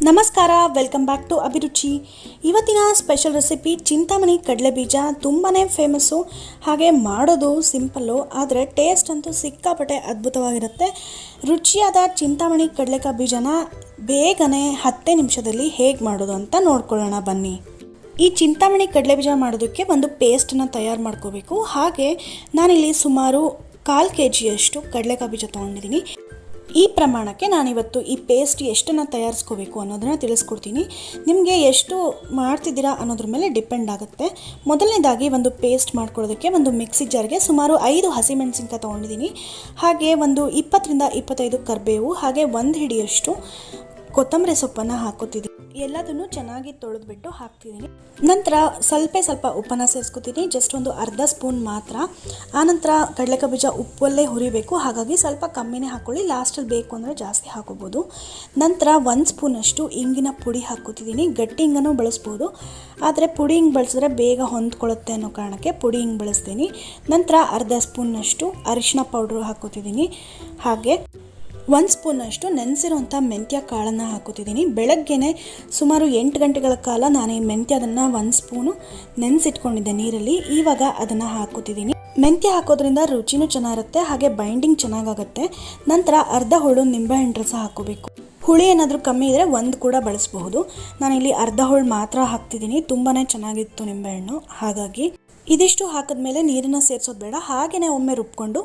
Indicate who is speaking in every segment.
Speaker 1: ನಮಸ್ಕಾರ, welcome back to ಅಭಿರುಚಿ. ಇವತ್ತಿನ ಸ್ಪೆಷಲ್ ರೆಸಿಪಿ ಚಿಂತಾಮಣಿ ಕಡಲೆ ಬೀಜ. ತುಂಬಾ ಫೇಮಸ್ಸು, ಹಾಗೆ ಮಾಡೋದು ಸಿಂಪಲ್ಲು, ಆದರೆ ಟೇಸ್ಟ್ ಅಂತೂ ಸಿಕ್ಕಾಪಟ್ಟೆ ಅದ್ಭುತವಾಗಿರುತ್ತೆ. ರುಚಿಯಾದ ಚಿಂತಾಮಣಿ ಕಡಲೆಕಾಯಿ ಬೀಜನ ಬೇಗನೆ 10 ನಿಮಿಷದಲ್ಲಿ ಹೇಗೆ ಮಾಡೋದು ಅಂತ ನೋಡ್ಕೊಳ್ಳೋಣ ಬನ್ನಿ. ಈ ಚಿಂತಾಮಣಿ ಕಡಲೆ ಬೀಜ ಮಾಡೋದಕ್ಕೆ ಒಂದು ಪೇಸ್ಟನ್ನು ತಯಾರು ಮಾಡ್ಕೋಬೇಕು. ಹಾಗೆ ನಾನಿಲ್ಲಿ ಸುಮಾರು 1/4 kg ಕಡಲೆಕಾಯಿ ಬೀಜ ತೊಗೊಂಡಿದ್ದೀನಿ. ಈ ಪ್ರಮಾಣಕ್ಕೆ ನಾನಿವತ್ತು ಈ ಪೇಸ್ಟ್ ಎಷ್ಟನ್ನು ತಯಾರಿಸ್ಕೋಬೇಕು ಅನ್ನೋದನ್ನು ತಿಳಿಸ್ಕೊಡ್ತೀನಿ. ನಿಮಗೆ ಎಷ್ಟು ಮಾಡ್ತಿದ್ದೀರಾ ಅನ್ನೋದ್ರ ಮೇಲೆ ಡಿಪೆಂಡ್ ಆಗುತ್ತೆ. ಮೊದಲನೇದಾಗಿ ಒಂದು ಪೇಸ್ಟ್ ಮಾಡ್ಕೊಳ್ಳೋದಕ್ಕೆ ಒಂದು ಮಿಕ್ಸಿ ಜಾರ್ಗೆ ಸುಮಾರು 5 ಹಸಿಮೆಣಸಿನ್ಕಾಯಿ ತೊಗೊಂಡಿದ್ದೀನಿ. ಹಾಗೆ ಒಂದು 20 ರಿಂದ 25 ಕರಿಬೇವು, ಹಾಗೆ 1 ಹಿಡಿಯಷ್ಟು ಕೊತ್ತಂಬರಿ ಸೊಪ್ಪನ್ನು ಹಾಕೋತಿದ್ದೀನಿ. ಎಲ್ಲದನ್ನು ಚೆನ್ನಾಗಿ ತೊಳೆದ್ಬಿಟ್ಟು ಹಾಕ್ತಿದ್ದೀನಿ. ನಂತರ ಸ್ವಲ್ಪ ಉಪ್ಪನ್ನು ಸೇರಿಸ್ಕೊತೀನಿ, ಜಸ್ಟ್ ಒಂದು ಅರ್ಧ ಸ್ಪೂನ್ ಮಾತ್ರ. ಆನಂತರ ಕಡಲೆಕಾಯಿ ಬೀಜ ಉಪ್ಪಲ್ಲೇ ಹುರಿಬೇಕು, ಹಾಗಾಗಿ ಸ್ವಲ್ಪ ಕಮ್ಮಿನೇ ಹಾಕ್ಕೊಳ್ಳಿ. ಲಾಸ್ಟಲ್ಲಿ ಬೇಕು ಅಂದರೆ ಜಾಸ್ತಿ ಹಾಕೋಬೋದು. ನಂತರ 1 ಸ್ಪೂನಷ್ಟು ಇಂಗಿನ ಪುಡಿ ಹಾಕ್ಕೋತಿದ್ದೀನಿ. ಗಟ್ಟಿ ಇಂಗನೂ ಬಳಸ್ಬೋದು, ಆದರೆ ಪುಡಿ ಹಿಂಗೆ ಬಳಸಿದ್ರೆ ಬೇಗ ಹೊಂದ್ಕೊಳ್ಳುತ್ತೆ ಅನ್ನೋ ಕಾರಣಕ್ಕೆ ಪುಡಿ ಹಿಂಗೆ ಬಳಸ್ತೀನಿ. ನಂತರ ಅರ್ಧ ಸ್ಪೂನಷ್ಟು ಅರಿಶಿನ ಪೌಡ್ರು ಹಾಕ್ಕೋತಿದ್ದೀನಿ. ಹಾಗೆ 1 ಸ್ಪೂನಷ್ಟು ನೆನೆಸಿರೋಂಥ ಮೆಂತ್ಯ ಕಾಳನ್ನು ಹಾಕೋತಿದ್ದೀನಿ. ಬೆಳಗ್ಗೆನೆ ಸುಮಾರು 8 ಗಂಟೆಗಳ ಕಾಲ ನಾನು ಈ ಮೆಂತ್ಯದನ್ನು 1 ಸ್ಪೂನು ನೆನೆಸಿಟ್ಕೊಂಡಿದ್ದೆ ನೀರಲ್ಲಿ. ಇವಾಗ ಅದನ್ನು ಹಾಕೋತಿದ್ದೀನಿ. ಮೆಂತ್ಯ ಹಾಕೋದ್ರಿಂದ ರುಚಿನೂ ಚೆನ್ನಾಗಿರುತ್ತೆ, ಹಾಗೆ ಬೈಂಡಿಂಗ್ ಚೆನ್ನಾಗಾಗುತ್ತೆ. ನಂತರ ಅರ್ಧ ಹೋಳು ನಿಂಬೆಹಣ್ಣು ರಸ ಹಾಕೋಬೇಕು. ಹುಳಿ ಏನಾದರೂ ಕಮ್ಮಿ ಇದ್ದರೆ 1 ಕೂಡ ಬಳಸಬಹುದು. ನಾನಿಲ್ಲಿ ಅರ್ಧ ಹೋಳು ಮಾತ್ರ ಹಾಕ್ತಿದ್ದೀನಿ. ತುಂಬಾ ಚೆನ್ನಾಗಿತ್ತು ನಿಂಬೆಹಣ್ಣು, ಹಾಗಾಗಿ ಇದಿಷ್ಟು ಹಾಕಿದ್ಮೇಲೆ ನೀರನ್ನು ಸೇರಿಸೋದು ಬೇಡ. ಹಾಗೆಯೇ ಒಮ್ಮೆ ರುಬ್ಕೊಂಡು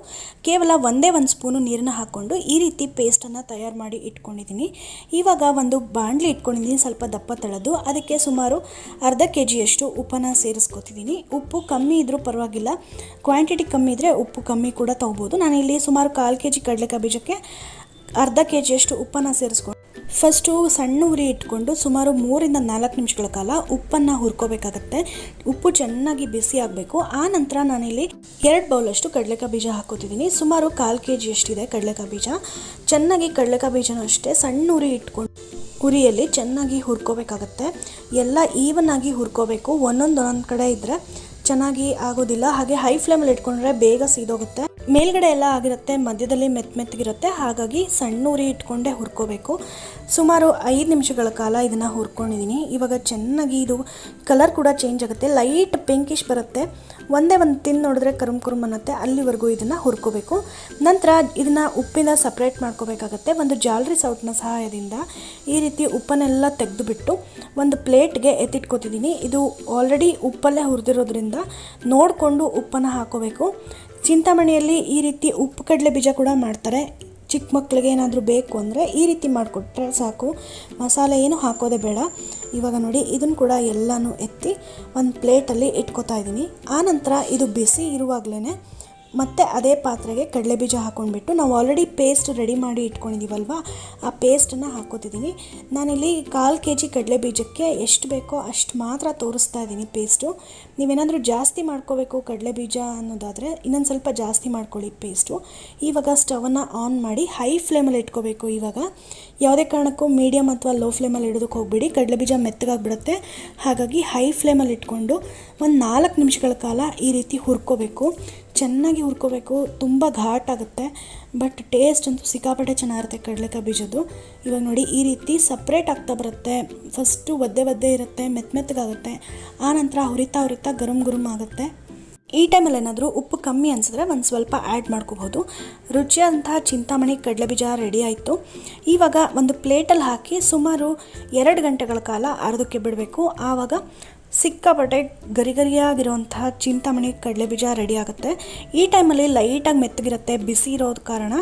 Speaker 1: ಕೇವಲ 1 ಸ್ಪೂನು ನೀರನ್ನು ಹಾಕ್ಕೊಂಡು ಈ ರೀತಿ ಪೇಸ್ಟನ್ನು ತಯಾರು ಮಾಡಿ ಇಟ್ಕೊಂಡಿದ್ದೀನಿ. ಇವಾಗ ಒಂದು ಬಾಣಲಿ ಇಟ್ಕೊಂಡಿದ್ದೀನಿ, ಸ್ವಲ್ಪ ದಪ್ಪ ತಳೆದು. ಅದಕ್ಕೆ ಸುಮಾರು ಅರ್ಧ kg ಉಪ್ಪನ್ನು ಸೇರಿಸ್ಕೊತಿದ್ದೀನಿ. ಉಪ್ಪು ಕಮ್ಮಿ ಇದ್ದರೂ ಪರವಾಗಿಲ್ಲ, ಕ್ವಾಂಟಿಟಿ ಕಮ್ಮಿ ಇದ್ದರೆ ಉಪ್ಪು ಕಮ್ಮಿ ಕೂಡ ತೊಗೋಬೋದು. ನಾನಿಲ್ಲಿ ಸುಮಾರು 1/4 kg ಕಡಲೆಕಾಯಿ ಬೀಜಕ್ಕೆ ಅರ್ಧ kg ಉಪ್ಪನ್ನು ಸೇರಿಸ್ಕೊಂಡು ಫಸ್ಟು ಸಣ್ಣ ಉರಿ ಇಟ್ಕೊಂಡು ಸುಮಾರು 3 ರಿಂದ 4 ನಿಮಿಷಗಳ ಕಾಲ ಉಪ್ಪನ್ನು ಹುರ್ಕೋಬೇಕಾಗತ್ತೆ. ಉಪ್ಪು ಚೆನ್ನಾಗಿ ಬಿಸಿ ಆಗಬೇಕು. ಆ ನಂತರ ನಾನಿಲ್ಲಿ 2 ಬೌಲಷ್ಟು ಕಡಲೆಕಾಯಿ ಬೀಜ ಹಾಕೋತಿದ್ದೀನಿ. ಸುಮಾರು 1/4 kg ಇದೆ ಕಡಲೆಕಾಯಿ ಬೀಜ. ಚೆನ್ನಾಗಿ ಕಡಲೆಕಾಯಿ ಬೀಜನೂ ಅಷ್ಟೇ ಸಣ್ಣ ಉರಿ ಇಟ್ಕೊಂಡು ಉರಿಯಲ್ಲಿ ಚೆನ್ನಾಗಿ ಹುರ್ಕೋಬೇಕಾಗತ್ತೆ. ಎಲ್ಲ ಈವನ್ ಆಗಿ ಹುರ್ಕೋಬೇಕು. ಒಂದೊಂದು ಕಡೆ ಇದ್ದರೆ ಚೆನ್ನಾಗಿ ಆಗೋದಿಲ್ಲ. ಹಾಗೆ ಹೈ ಫ್ಲೇಮಲ್ಲಿ ಇಟ್ಕೊಂಡ್ರೆ ಬೇಗ ಸೀದೋಗುತ್ತೆ. ಮೇಲ್ಗಡೆ ಎಲ್ಲ ಆಗಿರುತ್ತೆ, ಮಧ್ಯದಲ್ಲಿ ಮೆತ್ತಗಿರುತ್ತೆ. ಹಾಗಾಗಿ ಸಣ್ಣ ಉರಿ ಇಟ್ಕೊಂಡೇ ಹುರ್ಕೋಬೇಕು. ಸುಮಾರು 5 ನಿಮಿಷಗಳ ಕಾಲ ಇದನ್ನು ಹುರ್ಕೊಂಡಿದ್ದೀನಿ. ಇವಾಗ ಚೆನ್ನಾಗಿ ಇದು ಕಲರ್ ಕೂಡ ಚೇಂಜ್ ಆಗುತ್ತೆ, ಲೈಟ್ ಪಿಂಕಿಶ್ ಬರುತ್ತೆ. ಒಂದೇ ತಿಂದು ನೋಡಿದ್ರೆ ಕರುಮ್ ಅನ್ನತ್ತೆ. ಅಲ್ಲಿವರೆಗೂ ಇದನ್ನು ಹುರ್ಕೋಬೇಕು. ನಂತರ ಇದನ್ನು ಉಪ್ಪಿಂದ ಸಪ್ರೇಟ್ ಮಾಡ್ಕೋಬೇಕಾಗತ್ತೆ. ಒಂದು ಜಾಲರಿ ಸೌಟ್ನ ಸಹಾಯದಿಂದ ಈ ರೀತಿ ಉಪ್ಪನ್ನೆಲ್ಲ ತೆಗೆದುಬಿಟ್ಟು ಒಂದು ಪ್ಲೇಟ್ಗೆ ಎತ್ತಿಟ್ಕೋತಿದ್ದೀನಿ. ಇದು ಆಲ್ರೆಡಿ ಉಪ್ಪಲ್ಲೇ ಹುರಿದಿರೋದ್ರಿಂದ ನೋಡಿಕೊಂಡು ಉಪ್ಪನ್ನು ಹಾಕೋಬೇಕು. ಚಿಂತಾಮಣಿಯಲ್ಲಿ ಈ ರೀತಿ ಉಪ್ಪು ಕಡಲೆ ಬೀಜ ಕೂಡ ಮಾಡ್ತಾರೆ. ಚಿಕ್ಕ ಮಕ್ಕಳಿಗೆ ಏನಾದರೂ ಬೇಕು ಅಂದರೆ ಈ ರೀತಿ ಮಾಡಿಕೊಟ್ರೆ ಸಾಕು, ಮಸಾಲೆ ಏನು ಹಾಕೋದೇ ಬೇಡ. ಇವಾಗ ನೋಡಿ ಇದನ್ನು ಕೂಡ ಎಲ್ಲನೂ ಎತ್ತಿ ಒಂದು ಪ್ಲೇಟಲ್ಲಿ ಇಟ್ಕೋತಾ ಇದ್ದೀನಿ. ಆನಂತರ ಇದು ಬಿಸಿ ಇರುವಾಗಲೇ ಮತ್ತು ಅದೇ ಪಾತ್ರೆಗೆ ಕಡಲೆ ಬೀಜ ಹಾಕ್ಕೊಂಡ್ಬಿಟ್ಟು ನಾವು ಆಲ್ರೆಡಿ ಪೇಸ್ಟ್ ರೆಡಿ ಮಾಡಿ ಇಟ್ಕೊಂಡಿದ್ದೀವಲ್ವ, ಆ ಪೇಸ್ಟನ್ನು ಹಾಕೋತಿದ್ದೀನಿ. ನಾನಿಲ್ಲಿ 1/4 kg ಕಡಲೆ ಬೀಜಕ್ಕೆ ಎಷ್ಟು ಬೇಕೋ ಅಷ್ಟು ಮಾತ್ರ ತೋರಿಸ್ತಾ ಇದ್ದೀನಿ ಪೇಸ್ಟು. ನೀವೇನಾದರೂ ಜಾಸ್ತಿ ಮಾಡ್ಕೋಬೇಕು ಕಡಲೆ ಬೀಜ ಅನ್ನೋದಾದರೆ ಇನ್ನೊಂದು ಸ್ವಲ್ಪ ಜಾಸ್ತಿ ಮಾಡ್ಕೊಳ್ಳಿ ಪೇಸ್ಟು. ಇವಾಗ ಸ್ಟವನ್ನು ಆನ್ ಮಾಡಿ ಹೈ ಫ್ಲೇಮಲ್ಲಿ ಇಟ್ಕೋಬೇಕು. ಇವಾಗ ಯಾವುದೇ ಕಾರಣಕ್ಕೂ ಮೀಡಿಯಮ್ ಅಥವಾ ಲೋ ಫ್ಲೇಮಲ್ಲಿ ಇಡೋದಕ್ಕೆ ಹೋಗಬೇಡಿ, ಕಡಲೆ ಬೀಜ ಮೆತ್ತಗಾಗ್ಬಿಡುತ್ತೆ. ಹಾಗಾಗಿ ಹೈ ಫ್ಲೇಮಲ್ಲಿ ಇಟ್ಕೊಂಡು ಒಂದು 4 ನಿಮಿಷಗಳ ಕಾಲ ಈ ರೀತಿ ಹುರ್ಕೋಬೇಕು. ಚೆನ್ನಾಗಿ ಹುರ್ಕೋಬೇಕು. ತುಂಬ ಘಾಟ್ ಆಗುತ್ತೆ, ಬಟ್ ಟೇಸ್ಟ್ ಅಂತೂ ಸಿಕ್ಕಾಪಟ್ಟೆ ಚೆನ್ನಾಗಿರುತ್ತೆ ಕಡಲೆಕಾಯಿ ಬೀಜದ್ದು. ಇವಾಗ ನೋಡಿ ಈ ರೀತಿ ಸಪ್ರೇಟ್ ಆಗ್ತಾ ಬರುತ್ತೆ. ಫಸ್ಟು ಒದ್ದೆ ಇರುತ್ತೆ, ಮೆತ್ತಗಾಗುತ್ತೆ. ಆನಂತರ ಹುರಿತಾ ಗರುಮ್ ಆಗುತ್ತೆ. ಈ ಟೈಮಲ್ಲಿ ಏನಾದರೂ ಉಪ್ಪು ಕಮ್ಮಿ ಅನಿಸಿದ್ರೆ ಒಂದು ಸ್ವಲ್ಪ ಆ್ಯಡ್ ಮಾಡ್ಕೋಬೋದು. ರುಚಿಯಾದಂತಹ ಚಿಂತಾಮಣಿ ಕಡಲೆ ಬೀಜ ರೆಡಿ ಆಯಿತು. ಇವಾಗ ಒಂದು ಪ್ಲೇಟಲ್ಲಿ ಹಾಕಿ ಸುಮಾರು 2 ಗಂಟೆಗಳ ಕಾಲ ಅರ್ಧಕ್ಕೆ ಬಿಡಬೇಕು. ಆವಾಗ ಸಿಕ್ಕಾಪಟ್ಟೆ ಗರಿಯಾಗಿರುವಂತಹ ಚಿಂತಾಮಣಿ ಕಡಲೆ ಬೀಜ ರೆಡಿ ಆಗುತ್ತೆ. ಈ ಟೈಮಲ್ಲಿ ಲೈಟಾಗಿ ಮೆತ್ತಗಿರುತ್ತೆ, ಬಿಸಿ ಇರೋದ ಕಾರಣ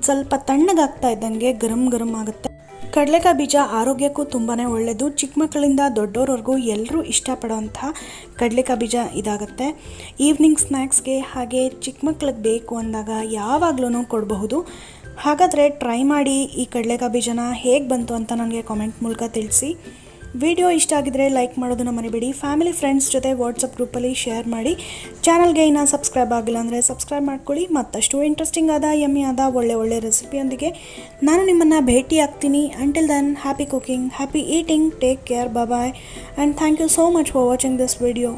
Speaker 1: ಸ್ವಲ್ಪ ತಣ್ಣಗಾಗ್ತಾ ಇದ್ದಂಗೆ ಗರಂ ಆಗುತ್ತೆ. ಕಡಲೆಕಾಯಿ ಬೀಜ ಆರೋಗ್ಯಕ್ಕೂ ತುಂಬಾ ಒಳ್ಳೆಯದು. ಚಿಕ್ಕ ಮಕ್ಕಳಿಂದ ದೊಡ್ಡೋರವರೆಗೂ ಎಲ್ಲರೂ ಇಷ್ಟಪಡೋವಂಥ ಕಡಲೆಕಾಯಿ ಬೀಜ ಇದಾಗುತ್ತೆ. ಈವ್ನಿಂಗ್ ಸ್ನ್ಯಾಕ್ಸ್ಗೆ ಹಾಗೆ ಚಿಕ್ಕ ಮಕ್ಕಳಿಗೆ ಬೇಕು ಅಂದಾಗ ಯಾವಾಗಲೂ ಕೊಡಬಹುದು. ಹಾಗಾದರೆ ಟ್ರೈ ಮಾಡಿ ಈ ಕಡಲೆಕಾಯಿ ಬೀಜನ ಹೇಗೆ ಬಂತು ಅಂತ ನನಗೆ ಕಾಮೆಂಟ್ ಮೂಲಕ ತಿಳಿಸಿ. ವಿಡಿಯೋ ಇಷ್ಟ ಆಗಿದ್ರೆ ಲೈಕ್ ಮಾಡೋದನ್ನು ಮರಿಬೇಡಿ. ಫ್ಯಾಮಿಲಿ ಫ್ರೆಂಡ್ಸ್ ಜೊತೆ ವಾಟ್ಸಪ್ ಗ್ರೂಪಲ್ಲಿ ಶೇರ್ ಮಾಡಿ. ಚಾನಲ್ಗೆ ಇನ್ನೂ ಸಬ್ಸ್ಕ್ರೈಬ್ ಆಗಿಲ್ಲ ಅಂದರೆ ಸಬ್ಸ್ಕ್ರೈಬ್ ಮಾಡ್ಕೊಳ್ಳಿ. ಮತ್ತಷ್ಟು ಇಂಟ್ರೆಸ್ಟಿಂಗ್ ಆದ ಯಮ್ಮಿ ಆದ ಒಳ್ಳೆ ರೆಸಿಪಿಯೊಂದಿಗೆ ನಾನು ನಿಮ್ಮನ್ನು ಭೇಟಿ ಆಗ್ತೀನಿ. Until then, happy cooking, happy eating, take care, bye and thank you so much for watching this video.